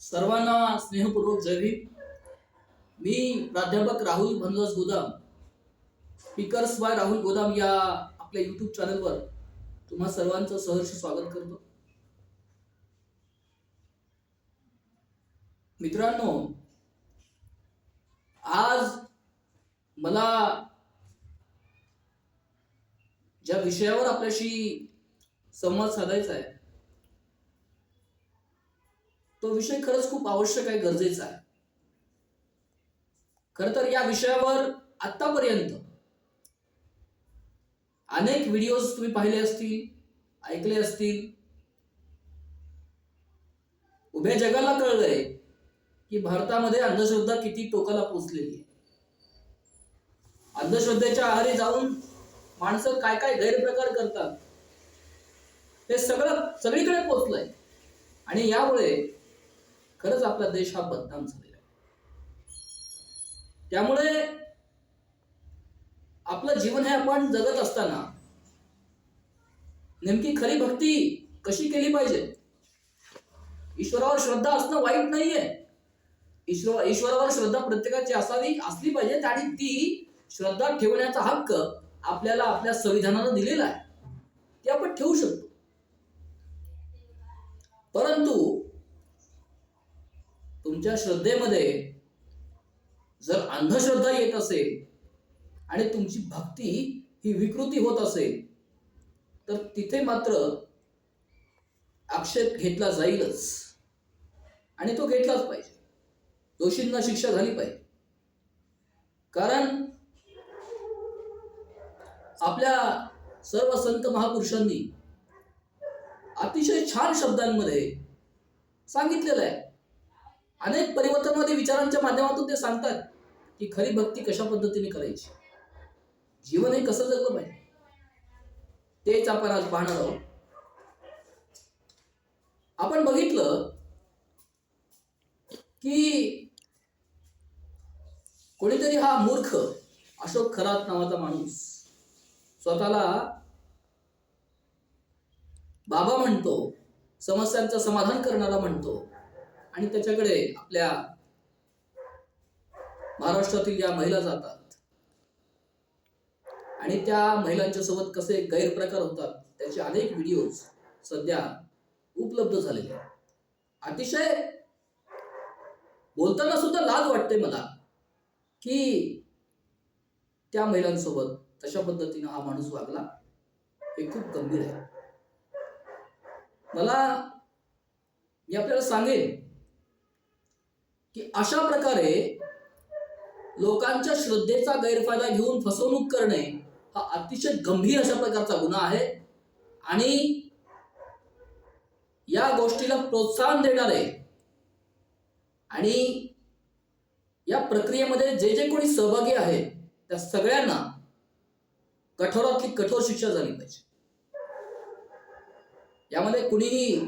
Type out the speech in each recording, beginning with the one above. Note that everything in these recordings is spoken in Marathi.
सर्वांना स्नेहपूर्वक जय भीम. मी प्राध्यापक राहुल भनवस गोदाम, स्पीकर्स बाय राहुल गोदाम या आपल्या यूट्यूब चॅनलवर तुम्हा सर्वांचं सहर्ष स्वागत करतो. मित्रांनो, आज मला ज्या विषयावर आपल्याशी संवाद साधायचा आहे तो विषय खरंच खूप आवश्यक आहे, गरजेचा आहे. खरं तर या विषयावर आतापर्यंत अनेक व्हिडिओज तुम्ही पाहिले असतील, ऐकले असतील. उभ्या जगाला कळलंय की भारतामध्ये अंधश्रद्धा किती टोकाला पोहोचलेली आहे. अंधश्रद्धेच्या आहारी जाऊन माणसं काय काय गैरप्रकार करतात हे सगळीकडे पोहोचलंय आणि यामुळे खरंच आपला देश हा बदनाम झालेला आहे. त्यामुळे आपलं जीवन हे आपण जगत असताना नेमकी खरी भक्ती कशी केली पाहिजे. ईश्वरावर श्रद्धा असणं वाईट नाहीये. ईश्वरावर श्रद्धा प्रत्येकाची असली पाहिजे आणि ती श्रद्धा ठेवण्याचा हक्क आपल्याला आपल्या संविधानानं दिलेला आहे. ते आपण ठेवू शकतो. परंतु तुमच्या श्रद्धेमध्ये जर अंधश्रद्धा येत असेल आणि तुमची भक्ती ही विकृती होत असेल तर तिथे मात्र आक्षेप घेतला जाईलच आणि तो घेतलाच पाहिजे. दोषींना शिक्षा झाली पाहिजे. कारण आपल्या सर्व संत महापुरुषांनी अतिशय छान शब्दांमध्ये सांगितलेलं आहे. अनेक परिवर्तनवादी विचारांच्या माध्यमातून ते सांगतात की खरी भक्ती कशा पद्धतीने करायची, जीवन हे कसं जगलं पाहिजे. तेच आपण आज पाहणार आहोत. आपण बघितलं की कोणीतरी हा मूर्ख अशोक खरात नावाचा माणूस स्वतःला बाबा म्हणतो, समस्यांचं समाधान करणारा म्हणतो आणि त्याच्याकडे आपल्या महाराष्ट्रातील ज्या महिला जातात आणि त्या महिलांच्या सोबत कसे गैरप्रकार होतात त्याचे अनेक व्हिडिओज सध्या उपलब्ध झालेले आहेत. अतिशय बोलताना सुद्धा लाज वाटते मला की त्या महिलांसोबत तशा पद्धतीने हा माणूस वागला. हे खूप गंभीर आहे. मी आपल्याला सांगेन की अशा प्रकारे लोकांच्या श्रद्धेचा गैरफायदा घेऊन फसवणूक करणे हा अतिशय गंभीर अशा प्रकारचा गुन्हा आहे आणि या गोष्टीला प्रोत्साहन देणारे आणि या प्रक्रियेमध्ये जे जे कोणी सहभागी आहेत त्या सगळ्यांना कठोरातली कठोर शिक्षा झाली पाहिजे. यामध्ये कुणीही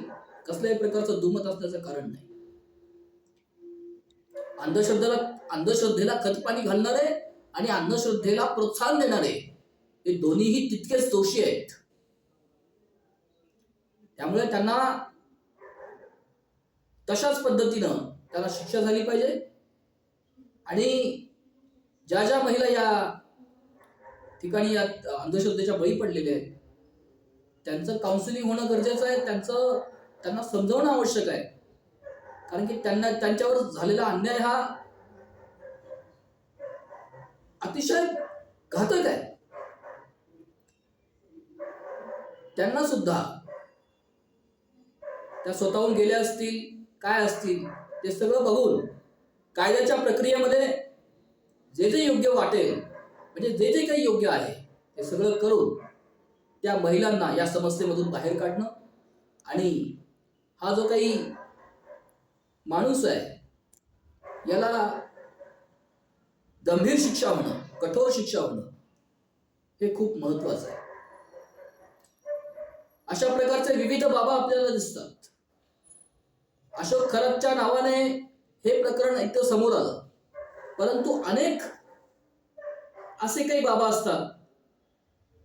कसल्याही प्रकारचं दुमत असण्याचं कारण नाही. अंधश्रद्धेला खतपाणी घालणारे आणि अंधश्रद्धेला प्रोत्साहन देणारे हे दोन्हीही तितकेच दोषी आहेत. त्यामुळे त्यांना तशाच पद्धतीनं त्यांना शिक्षा झाली पाहिजे आणि ज्या ज्या महिला या ठिकाणी या अंधश्रद्धेच्या बळी पडलेल्या आहेत त्यांचं काउन्सिलिंग होणं गरजेचं आहे. त्यांना समजावणं आवश्यक आहे. कारण की त्यांच्यावर झालेला अन्याय हा अतिशय घातक आहे. त्यांना सुद्धा त्या स्वतःहून गेल्या असतील, काय असतील ते सगळं बघून कायद्याच्या प्रक्रियेमध्ये जे जे योग्य वाटेल, म्हणजे जे जे काही योग्य आहे ते सगळं करून त्या महिलांना या समस्येमधून बाहेर काढणं आणि हा जो काही माणूस आहे याला गंभीर शिक्षा होणं, कठोर शिक्षा होणं हे खूप महत्वाचं आहे. अशा प्रकारचे विविध बाबा आपल्याला दिसतात. अशोक खरातच्या नावाने हे प्रकरण एकतर समोर आलं, परंतु अनेक असे काही बाबा असतात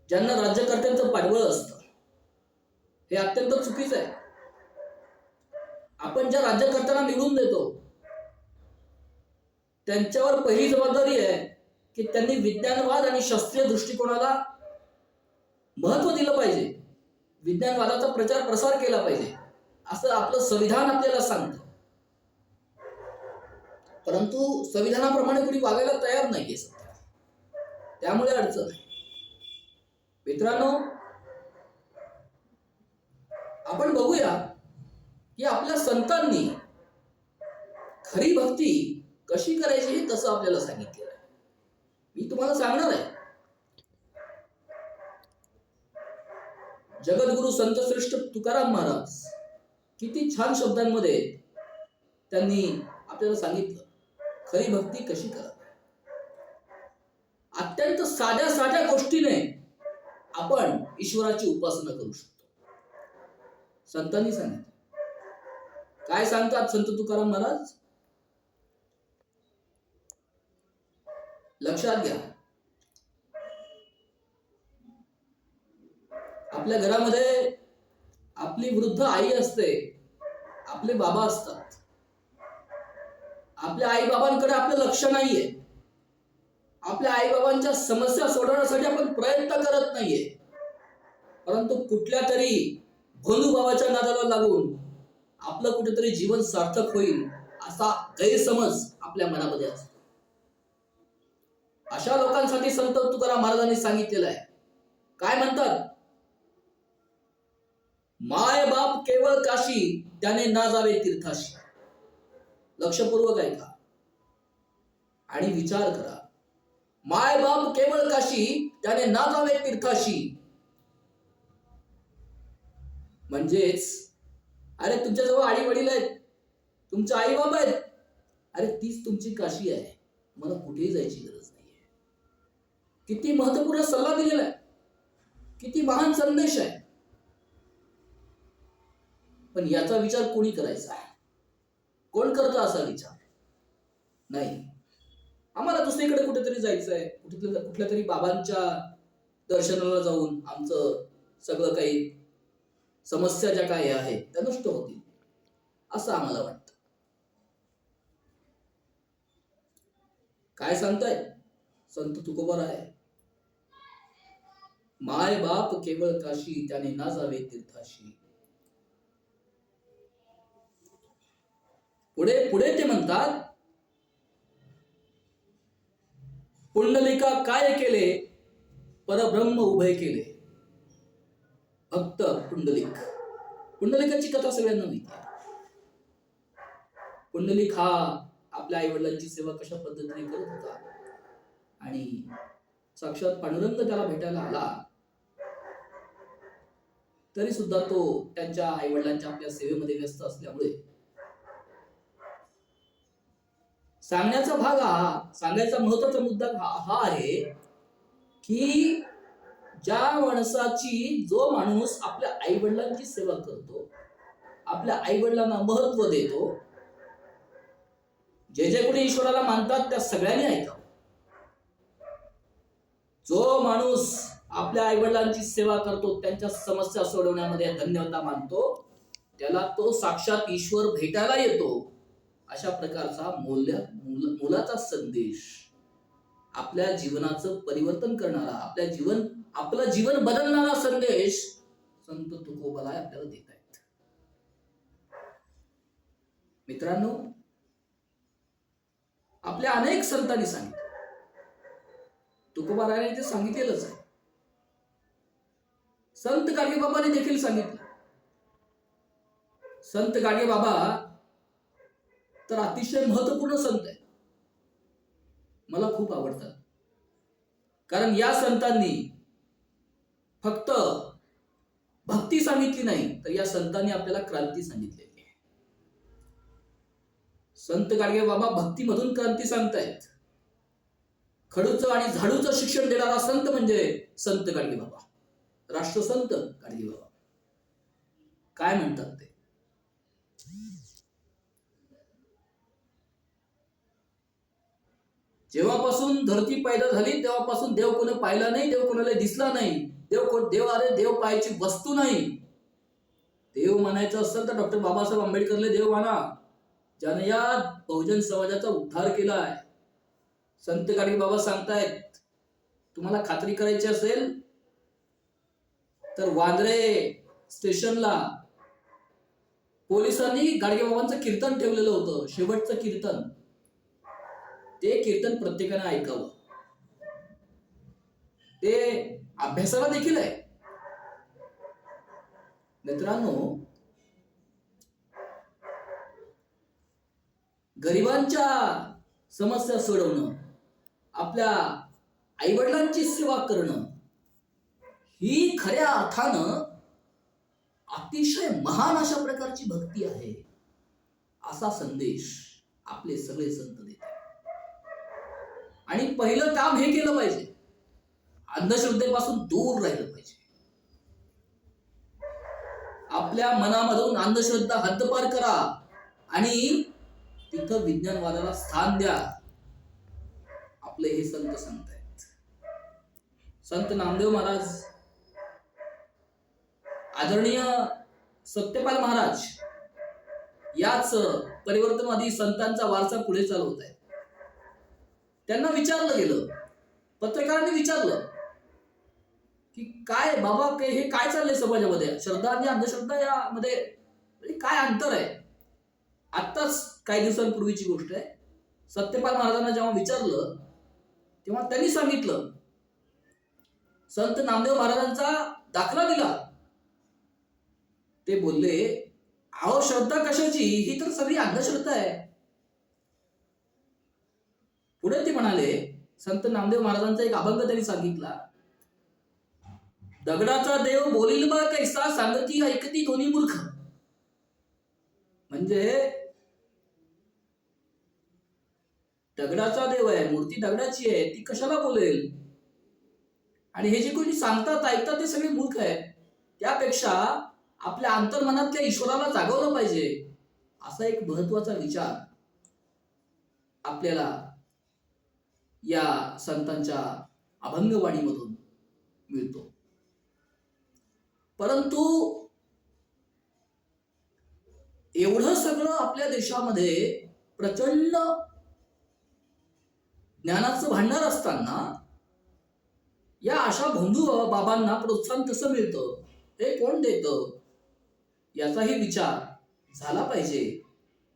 ज्यांना राज्यकर्त्यांचं पाठबळ असतं. हे अत्यंत चुकीचं आहे. आपण ज्या राज्यकर्त्यांना निवडून देतो त्यांच्यावर पहिली जबाबदारी आहे की त्यांनी विज्ञानवाद आणि शास्त्रीय दृष्टिकोनाला महत्व दिलं पाहिजे, विज्ञानवादाचा प्रचार प्रसार केला पाहिजे, असं आपलं संविधान आपल्याला सांगतं. परंतु संविधानाप्रमाणे कुणी वागायला तयार नाहीये सध्या, त्यामुळे अडचण आहे. मित्रांनो, आपण बघूया की आपल्या संतांनी खरी भक्ती कशी करायची हे तसं आपल्याला सांगितलेलं आहे. मी तुम्हाला सांगणार आहे. जगद्गुरु संतश्रेष्ठ तुकाराम महाराज किती छान शब्दांमध्ये त्यांनी आपल्याला सांगितलं खरी भक्ती कशी करावी. अत्यंत साध्या साध्या गोष्टीने आपण ईश्वराची उपासना करू शकतो. संतांनी सांगितलं. काय सांगतात संत तुकाराम महाराज? लक्षात घ्या, आपल्या घरामध्ये आपली वृद्ध आई असते, आपले बाबा असतात. आपल्या आई बाबांकडे आपलं लक्ष नाहीये. आपल्या आई बाबांच्या समस्या सोडवण्यासाठी आपण प्रयत्न करत नाहीये. परंतु कुठल्या तरी भोंदू बाबाच्या नादाला लागून आपलं कुठेतरी जीवन सार्थक होईल असा गैरसमज आपल्या मनामध्ये असतो. अशा लोकांसाठी संत तुकाराम महाराजांनी सांगितलेलं आहे. काय म्हणतात? माय बाप केवळ काशी, त्याने ना जावे तीर्थाशी. लक्षपूर्वक ऐका आणि विचार करा. माय बाप केवळ काशी, त्याने ना जावे तीर्थाशी. म्हणजेच अरे तुमच्याजवळ आई वडील आहेत, तुमचे आई बाबा आहेत, अरे तीच तुमची काशी आहे. मला कुठेही जायची गरज नाहीये. किती महत्वपूर्ण सल्ला दिलेला आहे, किती महान संदेश आहे. पण याचा विचार कोणी करायचा आहे? कोण करतं असा विचार? नाही. आम्हाला दुसरीकडे कुठेतरी जायचंय, कुठल्या तरी बाबांच्या दर्शनाला जाऊन आमचं सगळं काही समस्या ज्या काही आहेत त्या नष्ट होतील असं आम्हाला वाटतं. काय सांगताय संत तुकोबाराय? माय बाप केवळ काशी, त्याने ना जावे तीर्थाशी. पुढे पुढे ते म्हणतात, पुंडलिका काय केले, परब्रह्म उभे केले. भक्त पुंडलिक. पुंडलिकाची कथा सगळ्यांना माहिती आहे. पुंडलिक हा आपल्या आई वडिलांची सेवा कशा पद्धतीने करत होता आणि साक्षात पांडुरंग त्याला भेटायला आला तरी सुद्धा तो त्यांच्या आई वडिलांच्या आपल्या सेवेमध्ये व्यस्त असल्यामुळे सांगण्याचा भाग हा, सांगायचा महत्वाचा मुद्दा हा आहे की ज्या माणसाची, जो माणूस आपल्या आई वडिलांची सेवा करतो, आपल्या आई वडिलांना महत्व देतो, जे जे कोणी ईश्वराला मानतात त्या सगळ्यांनी ऐकावं. जो माणूस आपल्या आई वडिलांची सेवा करतो, त्यांच्या समस्या सोडवण्यामध्ये धन्यता मानतो, त्याला तो साक्षात ईश्वर भेटायला येतो. अशा प्रकारचा मोलाचा संदेश, आपल्या जीवनाचं परिवर्तन करणारा, आपलं जीवन बदलणारा संदेश संत तुकोबाराय आपल्याला देत आहेत. मित्रांनो, आपल्या अनेक संतांनी सांगितलं, तुकोबारायाने ते सांगितलेलंच आहे. संत गाडगे बाबांनी देखील सांगितलं. संत गाडगे बाबा तर अतिशय महत्वपूर्ण संत आहे, मला खूप आवडतात. कारण या संतांनी फक्त भक्ती सांगितली नाही, तर या संतांनी आपल्याला क्रांती सांगितलेली आहे. संत गाडगे बाबा भक्तीमधून क्रांती सांगतायत. खडूचं आणि झाडूचं शिक्षण देणारा संत म्हणजे संत गाडगे बाबा, राष्ट्रसंत गाडगे बाबा. काय म्हणतात ते? जेव्हापासून धरती पैदा झाली तेव्हापासून देव कोणी पाहिला नाही, देव कोणाला दिसला नाही, देव अरे देव पाहायची वस्तू नाही. देव मानायचं असेल तर डॉक्टर बाबासाहेब आंबेडकरले देव माना, ज्याने या बहुजन समाजाचा उद्धार केलाय. संत गाडगे बाबा सांगतायत, तुम्हाला खात्री करायची असेल तर वांद्रे स्टेशनला पोलिसांनी गाडगे बाबांचं कीर्तन ठेवलेलं होतं, शेवटचं कीर्तन. ते कीर्तन प्रत्येकाने ऐकावं. ते अभ्यासाला देखील आहे. मित्रांनो, गरिबांच्या समस्या सोडवणं, आपल्या आईवडिलांची सेवा करणं, ही खऱ्या अर्थानं अतिशय महान अशा प्रकारची भक्ती आहे, असा संदेश आपले सगळे संत देतात. आणि पहिलं काम हे केलं पाहिजे, अंधश्रद्धेपासून दूर राहिलं पाहिजे. आपल्या मनामधून अंधश्रद्धा हद्दपार करा आणि तिथं विज्ञानवादाला स्थान द्या. आपले हे संत सांगतायत. संत नामदेव महाराज, आदरणीय सत्यपाल महाराज याच परिवर्तनवादी संतांचा वारसा पुढे चालवत आहेत. त्यांना विचारलं गेलं, पत्रकारांनी विचारलं की काय बाबा, हे काय चाललंय समाजामध्ये, श्रद्धा आणि अंधश्रद्धा यामध्ये काय अंतर आहे. आत्ताच काही दिवसांपूर्वीची गोष्ट आहे. सत्यपाल महाराजांना जेव्हा विचारलं तेव्हा त्यांनी सांगितलं, संत नामदेव महाराजांचा दाखला दिला. ते बोलले, अहो श्रद्धा कशाची, ही तर सगळी अंधश्रद्धा आहे. पुढे ते म्हणाले, संत नामदेव महाराजांचा एक अभंग त्यांनी सांगितला, दगडाचा देव बोलील बा कैसा, सांगती ऐकती दोन्ही मूर्ख. म्हणजे दगडाचा देव आहे, मूर्ती दगडाची आहे, ती कशाला बोलेल, आणि हे जे कोणी सांगतात ऐकतात ते सगळे मूर्ख आहेत. त्यापेक्षा आपल्या अंतर्मनातल्या ईश्वराला जागवलं पाहिजे, असा एक महत्वाचा विचार आपल्याला या संतांच्या अभंगवाणीमधून मिळतो. परंतु एवढं सगळं आपल्या देशामध्ये प्रचंड ज्ञानाचं भांडार असताना या अशा भोंदू बाबांना प्रोत्साहन कसं मिळतं, हे कोण देतं, याचाही विचार झाला पाहिजे.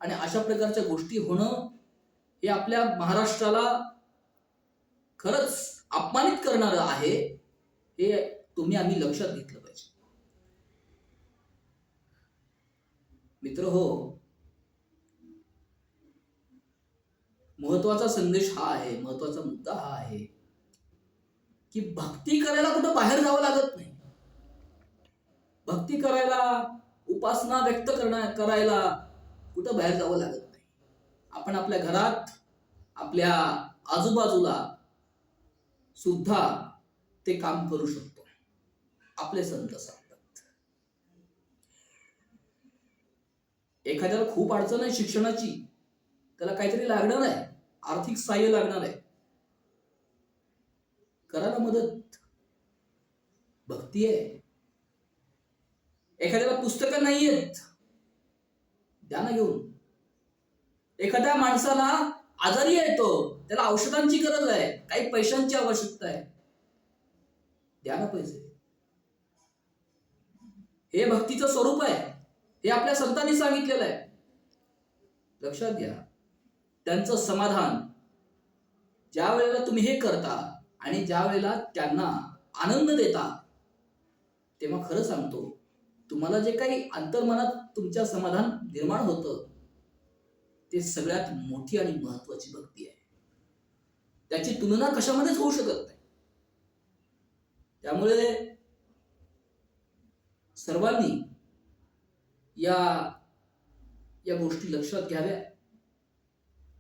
आणि अशा प्रकारच्या गोष्टी होणं हे आपल्या महाराष्ट्राला खरंच अपमानित करणारं आहे, हे तुम्ही आम्ही लक्षात घेतलं पाहिजे. मित्र हो, महत्वाचा संदेश हा आहे, महत्वाचा मुद्दा हा आहे की भक्ती करायला कुठं बाहेर जावं लागत नाही. भक्ती करायला, उपासना व्यक्त करायला कुठं बाहेर जावं लागत नाही. आपण आपल्या घरात, आपल्या आजूबाजूला सुद्धा ते काम करू शकतो. आपले संत सांगतात, एखाद्याला खूप अडचण आहे शिक्षणाची, त्याला काहीतरी लागणार आहे, आर्थिक सहाय्य लागणार आहे, करायला मदत. भक्ती आहे. एखाद्याला पुस्तकं नाही आहेत, द्या ना घेऊन. एखाद्या माणसाला आजारी आहे, त्याला औषधांची गरज आहे, काही पैशांची आवश्यकता आहे, द्या ना पैसे. हे भक्तीचं स्वरूप आहे, हे आपल्या संतांनी सांगितलेलं आहे. लक्षात घ्या. त्यांचं समाधान ज्या वेळेला तुम्ही हे करता आणि ज्या वेळेला त्यांना आनंद देता, तेव्हा खरं सांगतो, तुम्हाला जे काही अंतर्मनात तुमच्या समाधान निर्माण होतं, ते सगळ्यात मोठी आणि महत्वाची भक्ती आहे. त्याची तुलना कशामध्येच होऊ शकत नाही. त्यामुळे सर्वांनी या गोष्टी लक्षात घ्याव्या.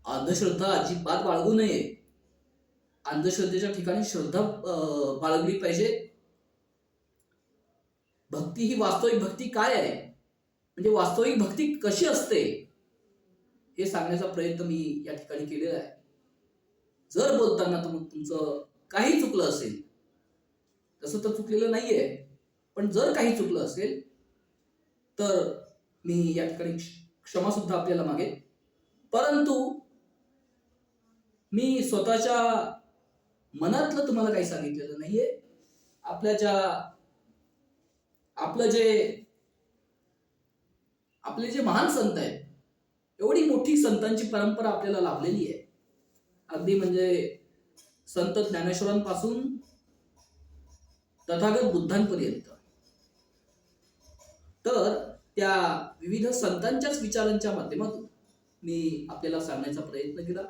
अंधश्रद्धा अजिबात बाळगू नये. अंधश्रद्धेच्या ठिकाणी श्रद्धा बाळगली पाहिजे. भक्ती ही वास्तविक भक्ती काय आहे, म्हणजे वास्तविक भक्ती कशी असते, हे सांगण्याचा प्रयत्न मी या ठिकाणी केलेला आहे. जर बोलताना तुमचं काही चुकलं असेल, तसं तर चुकलेलं नाहीये, पण जर काही चुकलं असेल तर मी या ठिकाणी क्षमा सुद्धा आपल्याला मागेन. परंतु मी स्वतःच्या मनातलं तुम्हाला काही सांगितलेलं नाहीये. आपले जे महान संत आहेत, एवढी मोठी संतांची परंपरा आपल्याला लाभलेली आहे. अगदी म्हणजे संत ज्ञानेश्वरांपासून तथागत बुद्धांपर्यंत. तर त्या विविध संतांच्याच विचारांच्या माध्यमातून मी आपल्याला सांगण्याचा प्रयत्न केला.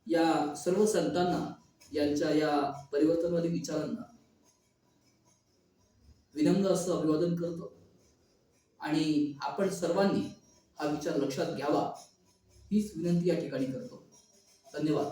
या सर्व संतांना, यांच्या या परिवर्तनवादी विचारांना विनम्र असं अभिवादन करतो आणि आपण सर्वांनी हा विचार लक्षात घ्यावा हीच विनंती या ठिकाणी करतो. धन्यवाद.